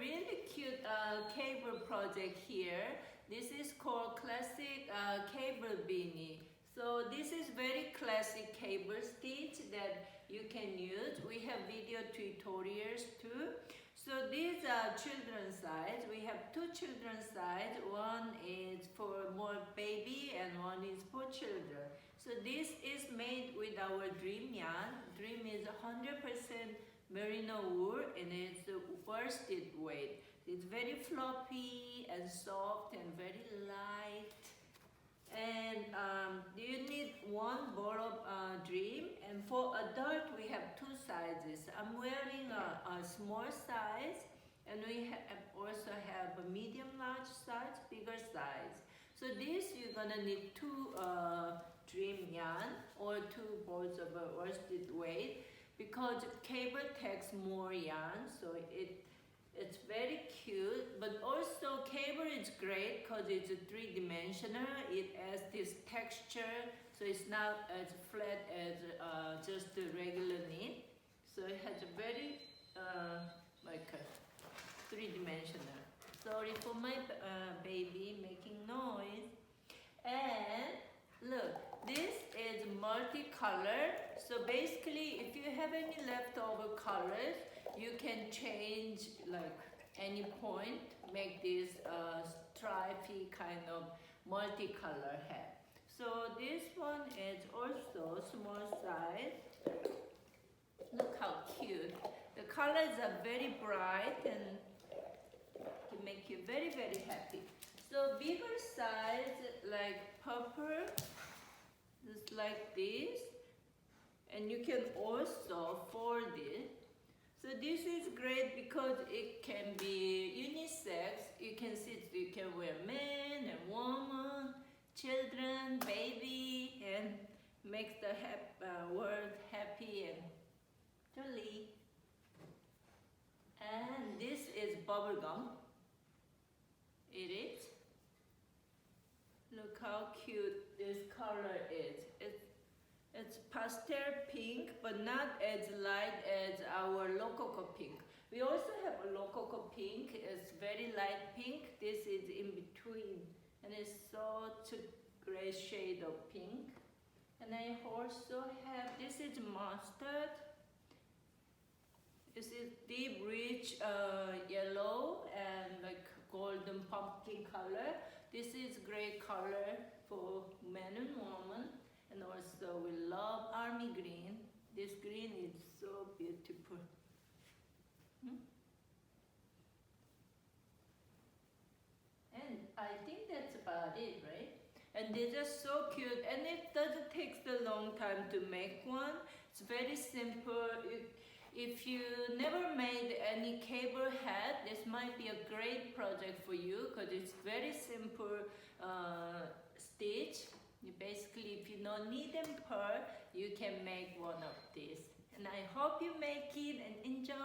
really cute cable project here. This is called classic cable beanie. So this is very classic cable stitch that you can use. We have video tutorials too. So these are children's size. We have two children's size. One is for more baby and one is for children. So this is made with our Dream yarn. Dream is 100% merino wool and it's worsted weight. It's very floppy and soft and very light. And you need one ball of Dream, and for adult we have two sizes. I'm wearing a small size, and we also have a medium large size, bigger size. So this you're gonna need two Dream yarn or two balls of worsted weight because cable takes more yarn, so it's very cute, but also cable is great because it's three-dimensional. It has this texture, so it's not as flat as just the regular knit. So it has a very like a three-dimensional. Sorry for my baby making noise. And look, this is multicolor. So basically, if you have any leftover colors, you can change like any point, make this stripy kind of multicolor hat. So this one is also small size. Look how cute. The colors are very bright and can make you very, very happy. So bigger size like purple, just like this. And you can also fold it. So this is great because it can be unisex. You can wear men and woman, children, baby, and makes the world happy and jolly. And this is bubble gum. It is. Look how cute this color is. It's pastel pink, but not as light as our Lococo pink. We also have a Lococo pink. It's very light pink. This is in between, and it's such a great shade of pink. And I also have, this is mustard. This is deep rich yellow and like golden pumpkin color. This is great color for men and women. And also we love army green. This green is so beautiful. And I think that's about it, right? And they're just so cute. And it doesn't take a long time to make one. It's very simple. If you never made any cable hat, this might be a great project for you because it's very simple stitch. You basically, if you don't need them pearl, you can make one of these. And I hope you make it and enjoy.